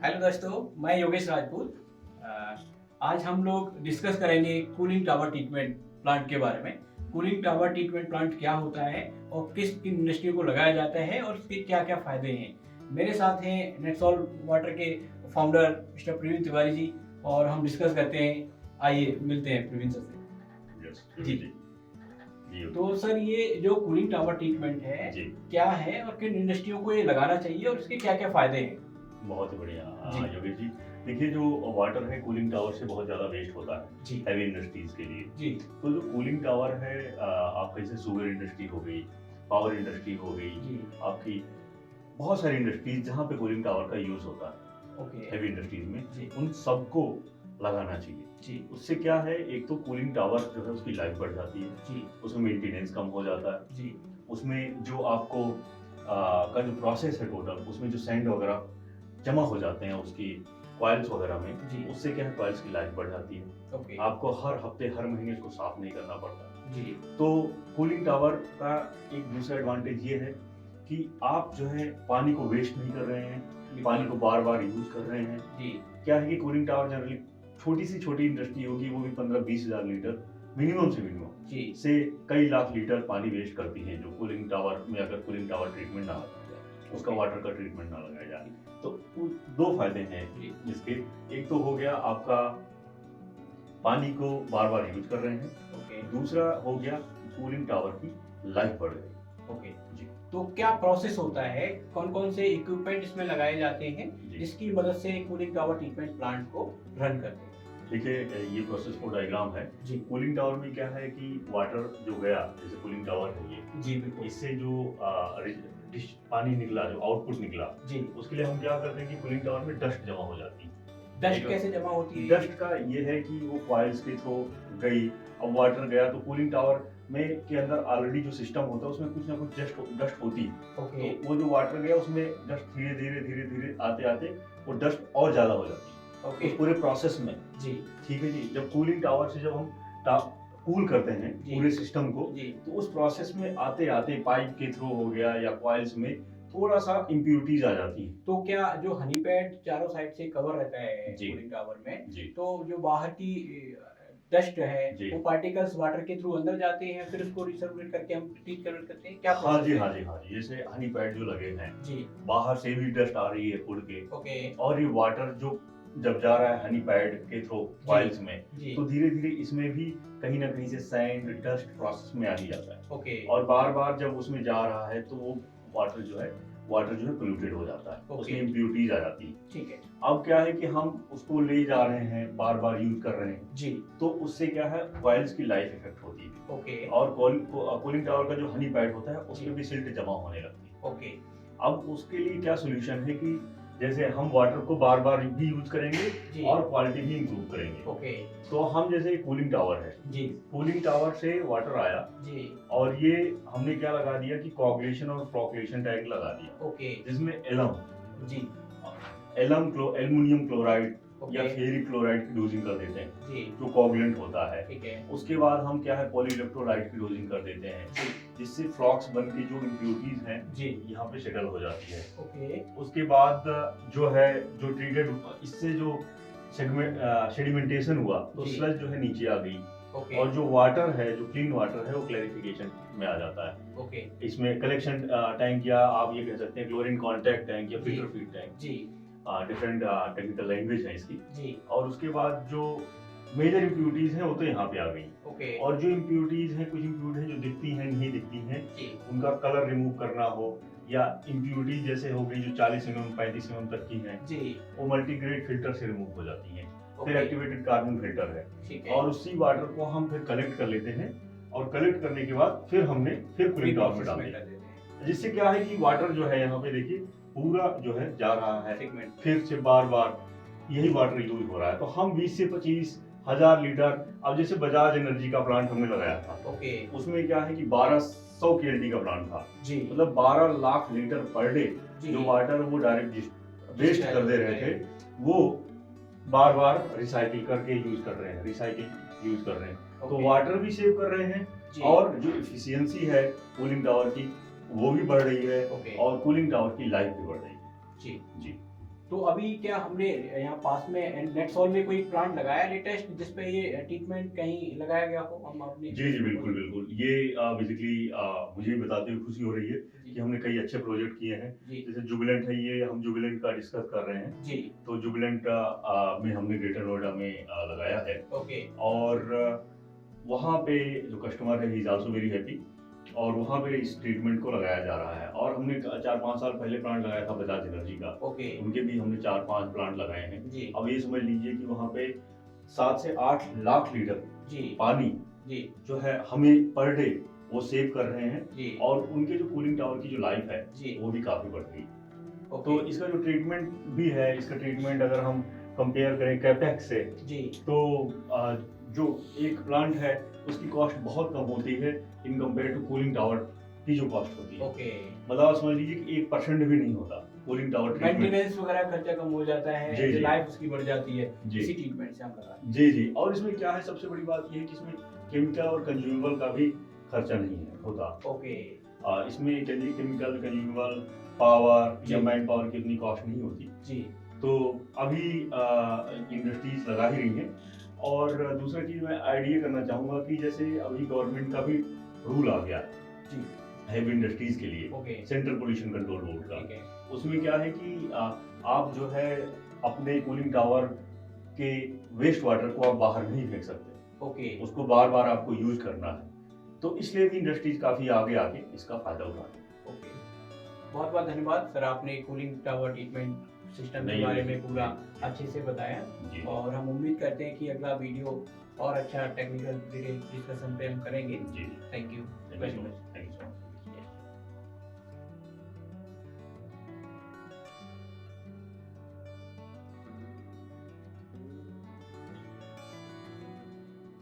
Hello दोस्तों, मैं योगेश राजपूत। आज हम लोग डिस्कस करेंगे कूलिंग टावर ट्रीटमेंट प्लांट के बारे में। कूलिंग टावर ट्रीटमेंट प्लांट क्या होता है और किस इंडस्ट्री को लगाया जाता है और उसके क्या क्या फायदे हैं। मेरे साथ हैं नेटसॉल वाटर के फाउंडर मिस्टर प्रवीण तिवारी जी, और हम डिस्कस करते हैं। आइए मिलते हैं प्रवीण सर से। यस जी। जी तो सर, ये जो कूलिंग टावर ट्रीटमेंट है जी क्या है और किन इंडस्ट्रियों को ये लगाना चाहिए और इसके क्या क्या फायदे हैं? बहुत ही बढ़िया। जी। योगेश जी, देखिए जो वाटर है कूलिंग टावर से बहुत ज़्यादा वेस्ट होता है जी। हैवी इंडस्ट्रीज के लिए। जी। तो जो कूलिंग टावर है आपका जैसे शुगर इंडस्ट्री हो गई, पावर इंडस्ट्री हो गई, जी। आपकी बहुत सारी इंडस्ट्रीज जहाँ पे कूलिंग टावर का यूज़ होता है ओके। हैवी इंडस्ट्रीज में, जी। उन सबको लगाना चाहिए। जी। उससे क्या है, एक तो कूलिंग टावर जो है उसकी लाइफ बढ़ जाती है, जी। उसमें मेंटेनेंस कम हो जाता है, जी। उसमें जो आपको का जो प्रोसेस है टोटल, उसमें जो सैंड वगैरह जमा हो जाते हैं उसकी कॉइल्स वगैरह में, जी। उससे क्या है कॉइल्स की लाइफ बढ़ जाती है। ओके। आपको हर हफ्ते हर महीने उसको साफ नहीं करना पड़ता। जी। तो कूलिंग टावर का एक दूसरा एडवांटेज ये है कि आप जो है पानी को वेस्ट नहीं कर रहे हैं, पानी को बार बार यूज कर रहे हैं। जी। क्या है कि कूलिंग टावर जनरली छोटी से छोटी इंडस्ट्री होगी, वो भी 15-20 हजार लीटर मिनिमम से मिनिमम जी। से कई लाख लीटर पानी वेस्ट करती है। जो कूलिंग टावर में अगर कूलिंग टावर ट्रीटमेंट ना लगाया जाए, उसका वाटर का ट्रीटमेंट ना लगाया जाए, तो दो फायदे हैं जिसके। एक तो हो गया आपका पानी को बार बार यूज कर रहे हैं, ओके। दूसरा हो गया कूलिंग टावर की लाइफ बढ़ गई। ओके। जी तो क्या प्रोसेस होता है, कौन कौन से इक्विपमेंट इसमें लगाए जाते हैं जी जिसकी मदद से कूलिंग टावर ट्रीटमेंट प्लांट को रन करते हैं? देखिए, ये प्रोसेस को डायग्राम है। जी। कूलिंग टावर में क्या है कि वाटर जो गया, जैसे कूलिंग टावर है ये, जी बिल्कुल। इससे जो पानी निकला, जो आउटपुट निकला, जी। उसके लिए हम क्या करते हैं कि कूलिंग टावर में डस्ट जमा हो जाती है। डस्ट कैसे जमा होती है? डस्ट का ये है कि वो कॉइल्स के थ्रू गई, अब वाटर गया तो कूलिंग टावर में के अंदर ऑलरेडी जो सिस्टम होता है उसमें कुछ ना कुछ डस्ट होती है। ओके। तो वो जो वाटर गया उसमें डस्ट धीरे धीरे धीरे धीरे आते आते वो डस्ट और ज्यादा हो जाती है ओके। उस पूरे प्रोसेस में। जी। ठीक है जी, जब कूलिंग टावर से जब हम कूल करते हैं जी। पूरे सिस्टम को, जी। तो उस प्रोसेस में आते आते पाइप के थ्रू हो गया या कॉइल्स में थोड़ा सा इम्प्यूरिटीज आ जाती है। तो क्या जो हनी पैड चारों साइड से कवर रहता है जी। कूलिंग टावर में, जी तो जो बाहर की डस्ट है जी। वो पार्टिकल्स वाटर के थ्रू अंदर जाते हैं, फिर उसको रिसर्कुलेट करके हम ट्रीट करते हैं, क्या हाँ प्रोसेस जी है? हाँ जी हाँ जी, जैसे हनी पैड जो लगे हैं, जी। बाहर से भी डस्ट आ रही है उड़ के, ओके। और ये वाटर जो जब जा रहा है हनी पैड के थ्रू कॉइल्स में, जी। तो धीरे धीरे इसमें भी कहीं ना कहीं से सैंड डस्ट प्रोसेस में आ ही जाता है। ओके। और बार बार जब उसमें जा रहा है तो वो वाटर जो है पोल्यूटेड हो जाता है, ओके। उसमें इम्प्यूरिटीज आ जाती है। ठीक है। अब क्या है कि हम उसको ले जा रहे हैं, बार बार यूज कर रहे हैं, जी। तो उससे क्या है कॉइल्स की लाइफ इफेक्ट होती है, ओके। और कूलिंग टावर का जो हनी पैड होता है उसमें भी सिल्ट जमा होने लगती है। ओके। अब उसके लिए क्या सोल्यूशन है कि जैसे हम वाटर को बार बार भी यूज करेंगे जी। और क्वालिटी भी इंप्रूव करेंगे। ओके। तो हम जैसे कूलिंग टावर है, जी। कूलिंग टावर से वाटर आया जी। और ये हमने क्या लगा दिया कि कोगुलेशन और फ्लोकुलेशन टैंक लगा दिया, ओके। जिसमें एलम जी। एल्युमिनियम क्लोराइड या ओके। फेरिक क्लोराइड की डोजिंग कर देते हैं, जी। जो कोगुलेंट होता है। ठीक है। उसके बाद हम क्या है पॉलीइलेक्ट्रोलाइट की डोजिंग कर देते हैं, जिससे फ्लॉक्स बन के जो इम्प्यूरिटीज हैं जी। यहाँ पे सेटल हो जाती है। ओके। उसके बाद जो है जो ट्रीटेड, इससे जो सेडिमेंटेशन हुआ तो जी। स्लज जो है नीचे आ गई, ओके। और जो वाटर है, जो क्लीन वाटर है, वो क्लैरिफिकेशन में आ जाता है। ओके। इसमें कलेक्शन टैंक, या आप ये कह सकते हैं क्लोरीन कॉन्टैक्ट टैंक या जी। फिल्टर फीड टैंक, जी। डिफरेंट टेक्निकल लैंग्वेज है इसकी। जी। और उसके बाद जो मेजर इम्प्यूरिटीज हैं वो तो यहाँ पे आ गई, ओके। और जो इम्प्यूरिटीज हैं, कुछ इम्प्यूरिटीज हैं जो दिखती हैं नहीं दिखती हैं, जी। उनका कलर रिमूव करना हो, या इम्प्यूरिटीज जैसे हो गई जो 40 mm 35 mm तक की हैं, जी। वो मल्टीग्रेड फिल्टर से रिमूव हो जाती हैं। फिर ओके। एक्टिवेटेड कार्बन फिल्टर है, ठीक है। और उसी वाटर को हम फिर कलेक्ट कर लेते हैं, और कलेक्ट करने के बाद फिर हमने फिर कूलिंग टावर में डाल कर दिया, देते हैं। जिससे क्या है कि वाटर जो है यहाँ पे देखिए पूरा जो है जा रहा है, सेगमेंट। फिर से बार बार यही वाटर यूज हो रहा है। तो हम 20 से 25 हजार लीटर, अब जैसे बजाज एनर्जी का प्लांट हमने लगाया था, ओके। उसमें क्या है कि 1200 KLD का प्लांट था, जी। मतलब 12 लाख लीटर पर डे जी। जो वाटर वो डायरेक्ट वेस्ट कर दे रहे थे, ओके। वो बार बार रिसाइकिल करके यूज कर रहे हैं, तो वाटर भी सेव कर रहे हैं, जी। और जो इफिशियंसी है कूलिंग टावर की वो भी बढ़ रही है, ओके। और कूलिंग टावर की लाइफ भी बढ़ रही है। जी। जी। तो अभी क्या हमने यहाँ पास में नेटसॉल में कोई प्लांट लगाया लेटेस्ट जिसपे ये ट्रीटमेंट कहीं लगाया गया हो हम अपने? जी जी बिल्कुल बिल्कुल, ये बेसिकली मुझे बताते हुए खुशी हो रही है जी कि हमने कई अच्छे प्रोजेक्ट किए हैं। जी जैसे जुबिलेंट है, ये हम जुबिलेंट का डिस्कस कर रहे हैं। जी तो जुबिलेंट में हमने ग्रेटर नोएडा में लगाया है। ओके और वहाँ पे जो कस्टमर है he is also very happy, और वहाँ पे इस ट्रीटमेंट को लगाया जा रहा है। और हमने 4-5 साल पहले प्लांट लगाया था बजाज एनर्जी का, ओके उनके भी हमने 4-5 प्लांट लगाए हैं। जी अब ये समझ लीजिए कि वहाँ पे 7 से 8 लाख लीटर जी पानी जी जो है हमें पर डे वो सेव कर रहे हैं। जी और उनके जो कूलिंग टावर की जो लाइफ है जी वो भी काफी बढ़ गई। ओके तो इसका जो ट्रीटमेंट भी है, इसका ट्रीटमेंट अगर हम कंपेयर करें कैपेक्स से, जी तो जो एक प्लांट है उसकी कॉस्ट बहुत कम होती है in compare to cooling tower की जो कॉस्ट होती है। ओके मतलब आप समझ लीजिए कि 1% भी नहीं होता कूलिंग टावर ट्रीटमेंट। मेंटेनेंस वगैरह खर्चा कम हो जाता है, जी, जी। लाइफ उसकी बढ़ जाती है जी इसी ट्रीटमेंट से हम लगा रहे जी जी। और इसमें क्या है, सबसे बड़ी बात ये है कि इसमें केमिकल और कंज्यूमेबल का भी खर्चा नहीं है होता। हैं। ओके इसमें केमिकल, कंज्यूमेबल, पावर जी। या मैन पावर की इतनी कॉस्ट नहीं होती। जी तो अभी इंडस्ट्रीज लगा ही रही हैं। और दूसरा चीज मैं आइडिया करना चाहूंगा कि जैसे अभी गवर्नमेंट का भी रूल आ गया जी हैवी इंडस्ट्रीज के लिए, okay central pollution control board का। ठीक है उसमें क्या है कि आप जो है अपने कूलिंग टावर के वेस्ट वाटर को आप बाहर नहीं फेंक सकते, ओके उसको बार बार आपको यूज करना है। तो इसलिए भी इंडस्ट्रीज काफी आगे आके इसका फायदा उठा रही है। ओके बहुत बहुत धन्यवाद सर, आपने कूलिंग टावर ट्रीटमेंट सिस्टम के नहीं, बारे नहीं, में पूरा नहीं। अच्छे से बताया। जी और हम उम्मीद करते हैं कि अगला वीडियो और अच्छा टेक्निकल डिटेल डिस्कशन पे हम करेंगे। जी। Thank you Thank you very so much. much.